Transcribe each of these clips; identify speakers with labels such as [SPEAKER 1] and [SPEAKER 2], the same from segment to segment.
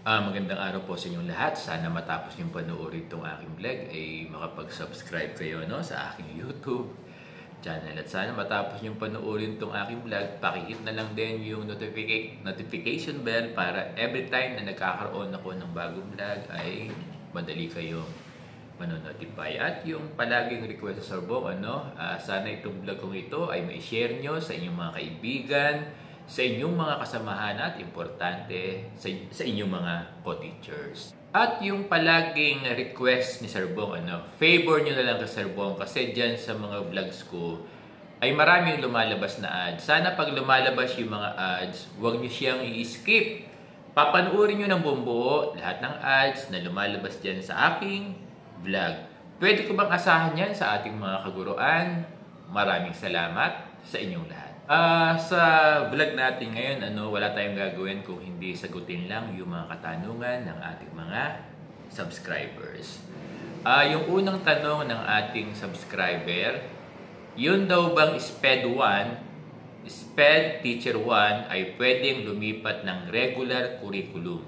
[SPEAKER 1] Magandang araw po sa inyong lahat. Sana matapos yung panoorin itong aking vlog ay makapag-subscribe kayo sa aking YouTube channel. At sana matapos yung panoorin itong aking vlog, pakihit na lang din yung notification bell para every time na nagkakaroon ako ng bagong vlog ay madali kayong manonotify. At yung palaging request sa Sorbong, sana itong vlog kong ito ay mai-share nyo sa inyong mga kaibigan, sa inyong mga kasamahan at importante sa inyong mga co-teachers. At yung palaging request ni Sir Bong, favor nyo na lang kay Sir Bong kasi dyan sa mga vlogs ko ay maraming lumalabas na ads. Sana pag lumalabas yung mga ads, huwag nyo siyang i-skip. Papanoorin nyo ng bumbuo lahat ng ads na lumalabas dyan sa aking vlog. Pwede ko bang asahan yan sa ating mga kaguruan? Maraming salamat sa inyong lahat. Sa vlog natin ngayon, wala tayong gagawin kung hindi sagutin lang yung mga katanungan ng ating mga subscribers. Yung unang tanong ng ating subscriber, yun daw bang SPED 1, SPED Teacher 1 ay pwedeng lumipat ng regular curriculum?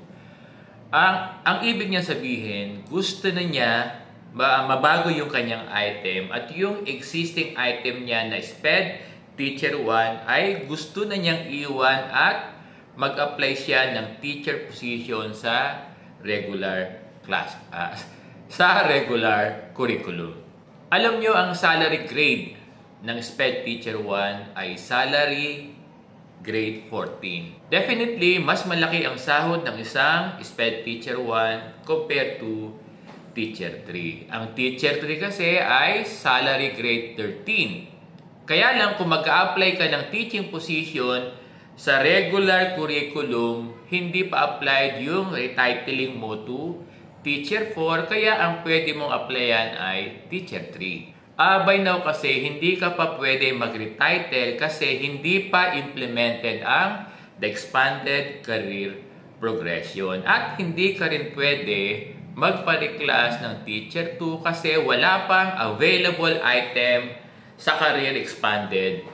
[SPEAKER 1] Ang ibig niya sabihin, gusto na niya mabago yung kanyang item at yung existing item niya na SPED Teacher 1 ay gusto na niyang iwan at mag-apply siya ng teacher position sa regular class, sa regular curriculum. Alam nyo, ang salary grade ng SPED Teacher 1 ay salary grade 14. Definitely, mas malaki ang sahod ng isang SPED Teacher 1 compared to Teacher 3. Ang Teacher 3 kasi ay salary grade 13. Kaya lang kung mag-a-apply ka ng teaching position sa regular curriculum, hindi pa applied yung retitling mo to Teacher 4, kaya ang pwede mong applyan ay Teacher 3. By now kasi, hindi ka pa pwede mag-retitle kasi hindi pa implemented ang the expanded career progression. At hindi ka rin pwede magpa-reclass ng Teacher 2 kasi wala pang available item sa career expanded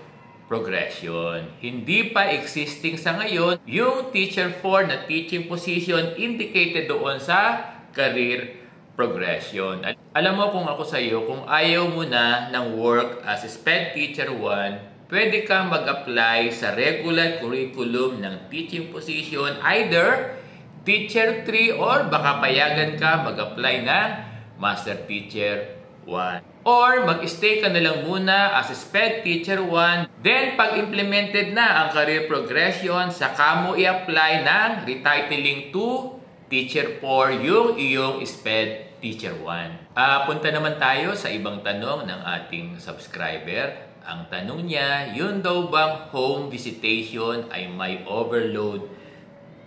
[SPEAKER 1] progression. Hindi pa existing sa ngayon yung Teacher 4 na teaching position indicated doon sa career progression. Alam mo kung ako sa iyo, kung ayaw mo na ng work as a SPED Teacher 1, pwede kang mag-apply sa regular curriculum ng teaching position, either Teacher 3 or baka payagan ka mag-apply ng Master Teacher 1. Or mag-stay ka na lang muna as a SPED Teacher 1. Then, pag implemented na ang career progression, saka mo i-apply ng retitling to Teacher 4 yung iyong SPED Teacher 1. Punta naman tayo sa ibang tanong ng ating subscriber. Ang tanong niya, yun daw bang home visitation ay may overload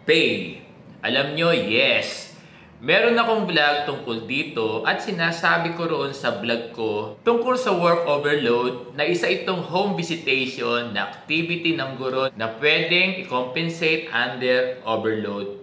[SPEAKER 1] pay? Alam nyo, yes. Meron akong vlog tungkol dito at sinasabi ko roon sa vlog ko tungkol sa work overload na isa itong home visitation na activity ng guro na pwedeng i-compensate under overload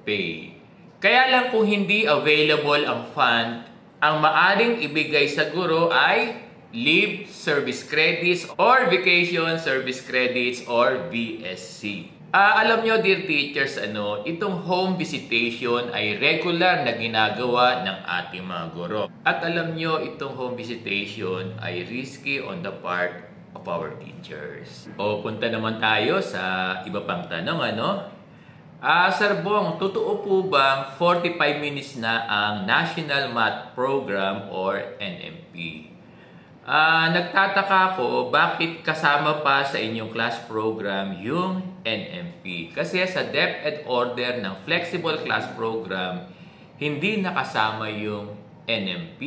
[SPEAKER 1] pay. Kaya lang kung hindi available ang fund, ang maaring ibigay sa guro ay leave service credits or vacation service credits or VSC. Alam nyo, dear teachers, itong home visitation ay regular na ginagawa ng ating mga guro. At alam nyo, itong home visitation ay risky on the part of our teachers. Punta naman tayo sa iba pang tanong, Sir Bong, totoo po bang 45 minutes na ang National Math Program or NMP? Nagtataka ako bakit kasama pa sa inyong class program yung NMP. Kasi sa DepEd order ng flexible class program, hindi nakasama yung NMP.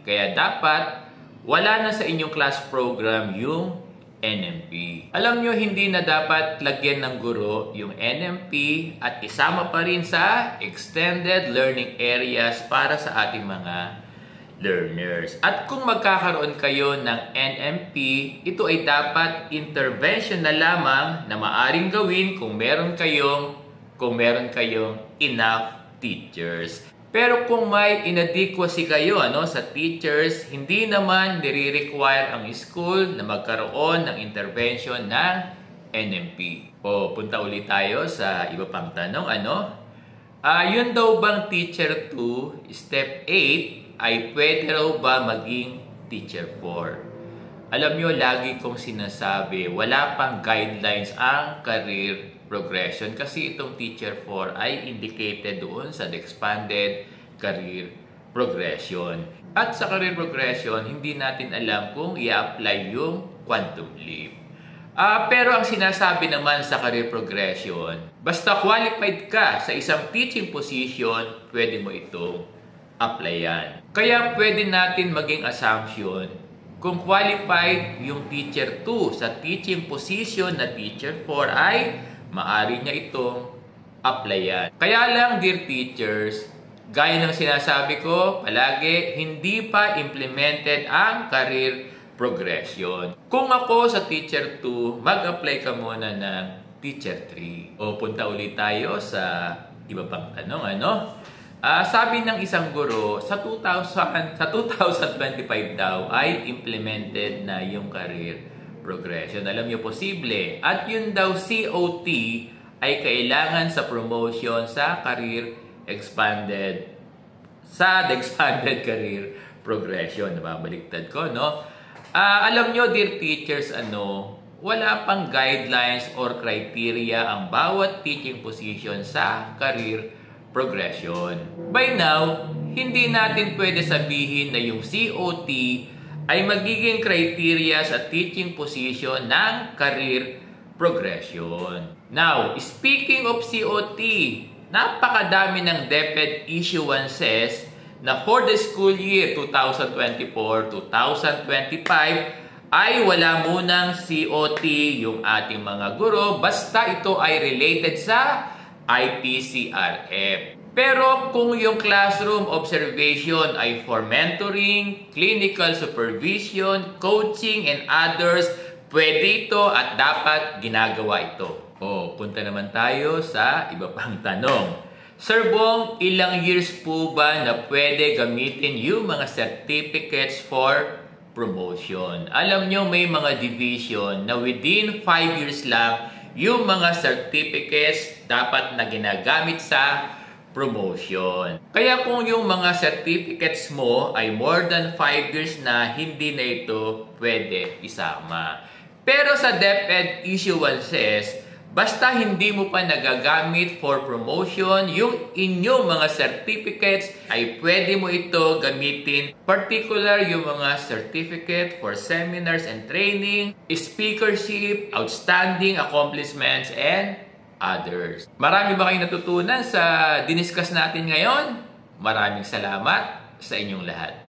[SPEAKER 1] Kaya dapat wala na sa inyong class program yung NMP. Alam nyo, hindi na dapat lagyan ng guro yung NMP at isama pa rin sa extended learning areas para sa ating mga learners. At kung magkakaroon kayo ng NMP, ito ay dapat intervention na lamang na maaring gawin kung meron kayong enough teachers. Pero kung may inadequacy kayo sa teachers, hindi naman nire-require ang school na magkaroon ng intervention ng NMP. Punta ulit tayo sa iba pang tanong, Yun daw bang Teacher 2, Step 8, ay pwede raw ba maging Teacher 4? Alam nyo, lagi kong sinasabi, wala pang guidelines ang career progression kasi itong Teacher 4 ay indicated doon sa expanded career progression. At sa career progression, hindi natin alam kung i-apply yung quantum leap. Pero ang sinasabi naman sa career progression, basta qualified ka sa isang teaching position, pwede mo itong applyan. Kaya pwede natin maging assumption kung qualified yung Teacher 2 sa teaching position na Teacher 4 ay maaari niya itong applyan. Kaya lang, dear teachers, gaya ng sinasabi ko, palagi hindi pa implemented ang career progression. Kung ako sa Teacher 2, mag-apply ka muna ng Teacher 3. O punta ulit tayo sa iba pang tanong, sabi ng isang guro, sa 2025 daw ay implemented na yung career progression. Alam niyo, posible. At yun daw COT ay kailangan sa promotion sa expanded career progression. Nababaliktad ko, no? Alam nyo, dear teachers, wala pang guidelines or criteria ang bawat teaching position sa career progression. By now, hindi natin pwede sabihin na yung COT ay magiging criteria sa teaching position ng career progression. Now, speaking of COT, napakadami ng DepEd issuances na for the school year 2024-2025 ay wala munang COT yung ating mga guro basta ito ay related sa IPCRF. Pero kung yung classroom observation ay for mentoring, clinical supervision, coaching, and others, pwede ito at dapat ginagawa ito. Punta naman tayo sa iba pang tanong. Sir Bong, ilang years po ba na pwede gamitin yung mga certificates for promotion? Alam nyo, may mga division na within 5 years lang yung mga certificates dapat na ginagamit sa promotion. Kaya kung yung mga certificates mo ay more than 5 years na, hindi na ito pwede isama. Pero sa DepEd issuances, basta hindi mo pa nagagamit for promotion, yung inyong mga certificates ay pwede mo ito gamitin. Particular yung mga certificate for seminars and training, speakership, outstanding accomplishments, and others. Marami ba kayong natutunan sa diniscuss natin ngayon? Maraming salamat sa inyong lahat.